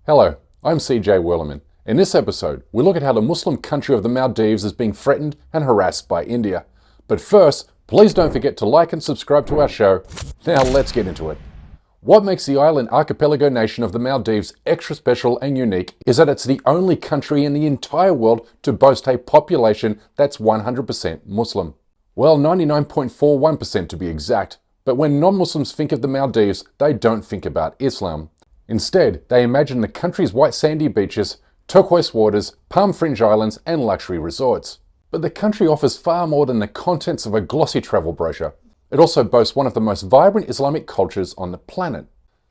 Hello, I'm CJ Werleman. In this episode, we look at how the Muslim country of the Maldives is being threatened and harassed by India. But first, please don't forget to like and subscribe to our show. Now let's get into it. What makes the island archipelago nation of the Maldives extra special and unique is that it's the only country in the entire world to boast a population that's 100% Muslim. Well, 99.41% to be exact. But when non-Muslims think of the Maldives, they don't think about Islam. Instead, they imagine the country's white sandy beaches, turquoise waters, palm fringe islands, and luxury resorts. But the country offers far more than the contents of a glossy travel brochure. It also boasts one of the most vibrant Islamic cultures on the planet.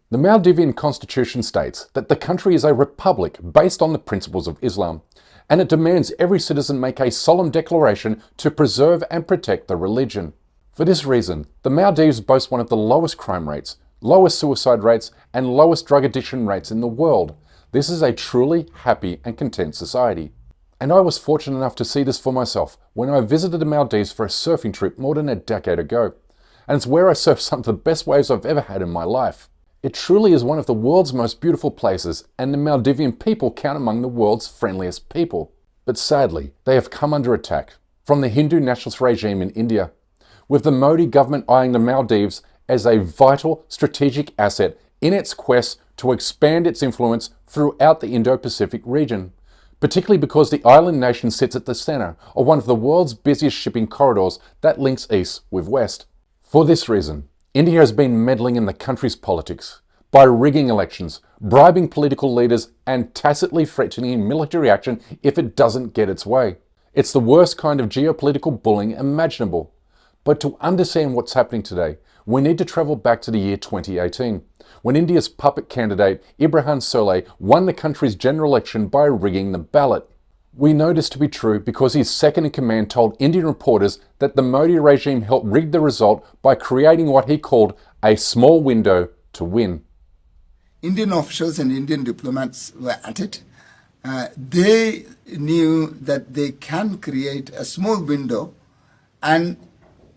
The Maldivian constitution states that the country is a republic based on the principles of Islam, and it demands every citizen make a solemn declaration to preserve and protect the religion. For this reason, the Maldives boast one of the lowest crime rates, lowest suicide rates, and lowest drug addiction rates in the world. This is a truly happy and content society. And I was fortunate enough to see this for myself when I visited the Maldives for a surfing trip more than a decade ago. And it's where I surfed some of the best waves I've ever had in my life. It truly is one of the world's most beautiful places, and the Maldivian people count among the world's friendliest people. But sadly, they have come under attack from the Hindu nationalist regime in India, with the Modi government eyeing the Maldives as a vital strategic asset in its quest to expand its influence throughout the Indo-Pacific region, particularly because the island nation sits at the center of one of the world's busiest shipping corridors that links east with west. For this reason, India has been meddling in the country's politics by rigging elections, bribing political leaders, and tacitly threatening military action if it doesn't get its way. It's the worst kind of geopolitical bullying imaginable. But to understand what's happening today, we need to travel back to the year 2018, when India's puppet candidate Ibrahim Solih won the country's general election by rigging the ballot. We know this to be true because his second-in-command told Indian reporters that the Modi regime helped rig the result by creating what he called a small window to win. Indian officials and Indian diplomats were at it. They knew that they can create a small window, and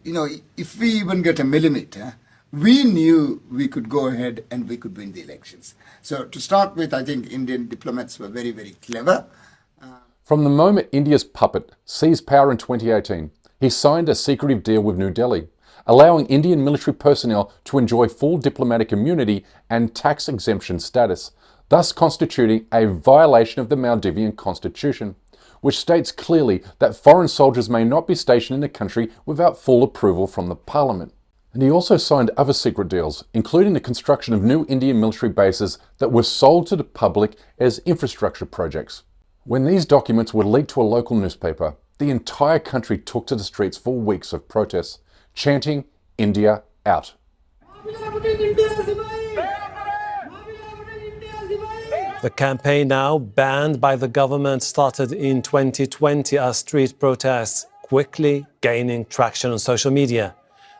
if we even get a millimeter, we knew we could go ahead and we could win the elections. So to start with, I think Indian diplomats were very, very clever. From the moment India's puppet seized power in 2018, he signed a secretive deal with New Delhi, allowing Indian military personnel to enjoy full diplomatic immunity and tax exemption status, thus constituting a violation of the Maldivian constitution, which states clearly that foreign soldiers may not be stationed in the country without full approval from the parliament. And he also signed other secret deals, including the construction of new Indian military bases that were sold to the public as infrastructure projects. When these documents were leaked to a local newspaper, the entire country took to the streets for weeks of protests, chanting, "India out." The campaign, now banned by the government, started in 2020 as street protests, quickly gaining traction on social media.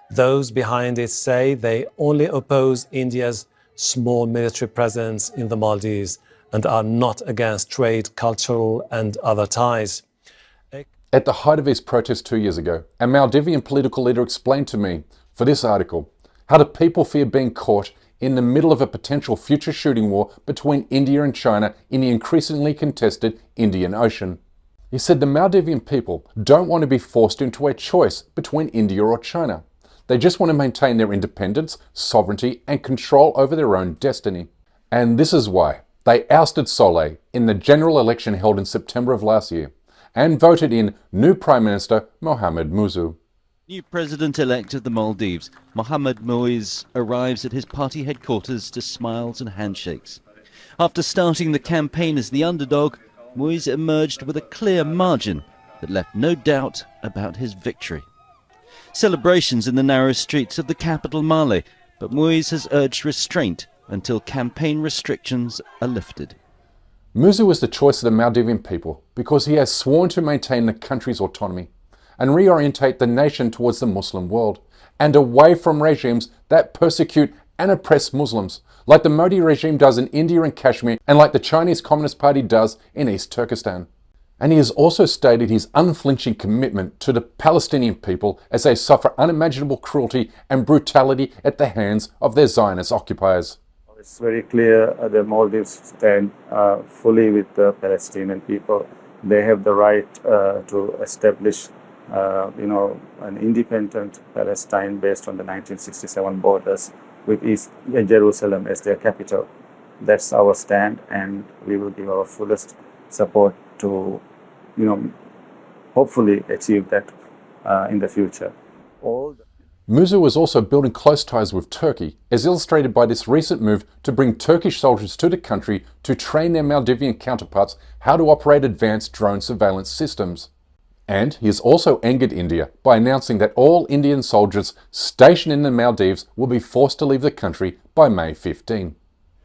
Those behind it say they only oppose India's small military presence in the Maldives and are not against trade, cultural and other ties. At the height of these protests 2 years ago, a Maldivian political leader explained to me, for this article, how the people fear being caught in the middle of a potential future shooting war between India and China in the increasingly contested Indian Ocean. He said the Maldivian people don't want to be forced into a choice between India or China. They just want to maintain their independence, sovereignty, and control over their own destiny. And this is why they ousted Solih in the general election held in September of last year and voted in new Prime Minister Mohamed Muizzu. New President-elect of the Maldives, Mohamed Muizzu, arrives at his party headquarters to smiles and handshakes. After starting the campaign as the underdog, Muizzu emerged with a clear margin that left no doubt about his victory. Celebrations in the narrow streets of the capital Male, but Muizzu has urged restraint until campaign restrictions are lifted. Muizzu was the choice of the Maldivian people because he has sworn to maintain the country's autonomy and reorientate the nation towards the Muslim world and away from regimes that persecute and oppress Muslims, like the Modi regime does in India and Kashmir and like the Chinese Communist Party does in East Turkestan. And he has also stated his unflinching commitment to the Palestinian people as they suffer unimaginable cruelty and brutality at the hands of their Zionist occupiers. It's very clear the Maldives stand fully with the Palestinian people. They have the right to establish, an independent Palestine based on the 1967 borders with East Jerusalem as their capital. That's our stand, and we will give our fullest support to, hopefully achieve that in the future. Musa is also building close ties with Turkey, as illustrated by this recent move to bring Turkish soldiers to the country to train their Maldivian counterparts how to operate advanced drone surveillance systems. And he has also angered India by announcing that all Indian soldiers stationed in the Maldives will be forced to leave the country by May 15.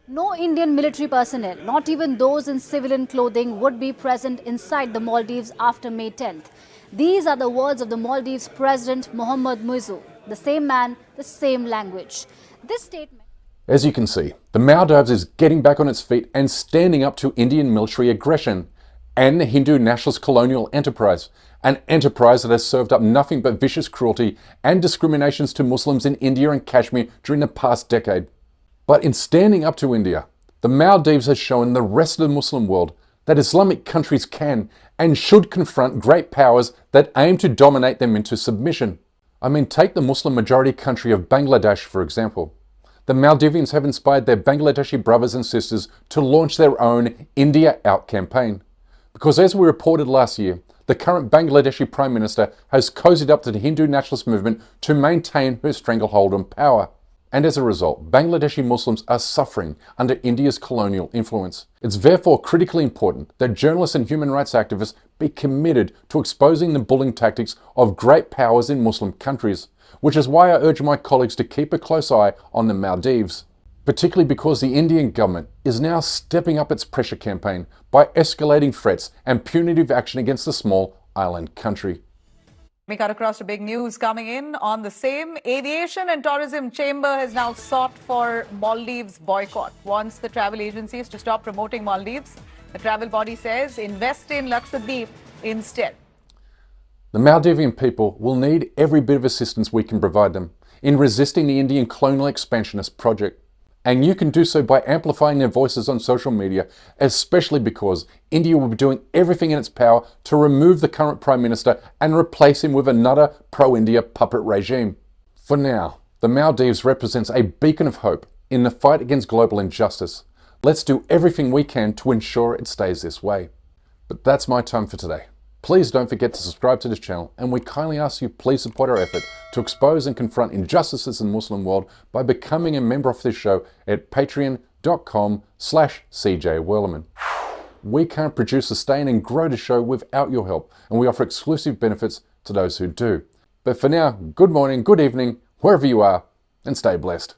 No Indian military personnel, not even those in civilian clothing, would be present inside the Maldives after May 10th. These are the words of the Maldives President Mohamed Muizzu. The same man, the same language. This statement... As you can see, the Maldives is getting back on its feet and standing up to Indian military aggression and the Hindu nationalist colonial enterprise, an enterprise that has served up nothing but vicious cruelty and discriminations to Muslims in India and Kashmir during the past decade. But in standing up to India, the Maldives has shown the rest of the Muslim world that Islamic countries can and should confront great powers that aim to dominate them into submission. I mean, take the Muslim majority country of Bangladesh, for example. The Maldivians have inspired their Bangladeshi brothers and sisters to launch their own India Out campaign. Because as we reported last year, the current Bangladeshi Prime Minister has cozied up to the Hindu nationalist movement to maintain her stranglehold on power. And as a result, Bangladeshi Muslims are suffering under India's colonial influence. It's therefore critically important that journalists and human rights activists be committed to exposing the bullying tactics of great powers in Muslim countries, which is why I urge my colleagues to keep a close eye on the Maldives, particularly because the Indian government is now stepping up its pressure campaign by escalating threats and punitive action against the small island country. We cut across to big news coming in on the same. Aviation and Tourism Chamber has now sought for Maldives boycott, wants the travel agencies to stop promoting Maldives. The travel body says invest in Lakshadweep instead. The Maldivian people will need every bit of assistance we can provide them in resisting the Indian colonial expansionist project. And you can do so by amplifying their voices on social media, especially because India will be doing everything in its power to remove the current Prime Minister and replace him with another pro-India puppet regime. For now, the Maldives represents a beacon of hope in the fight against global injustice. Let's do everything we can to ensure it stays this way. But that's my time for today. Please don't forget to subscribe to this channel, and we kindly ask you please support our effort to expose and confront injustices in the Muslim world by becoming a member of this show at patreon.com/CJ We can't produce, sustain and grow the show without your help, and we offer exclusive benefits to those who do. But for now, good morning, good evening, wherever you are, and stay blessed.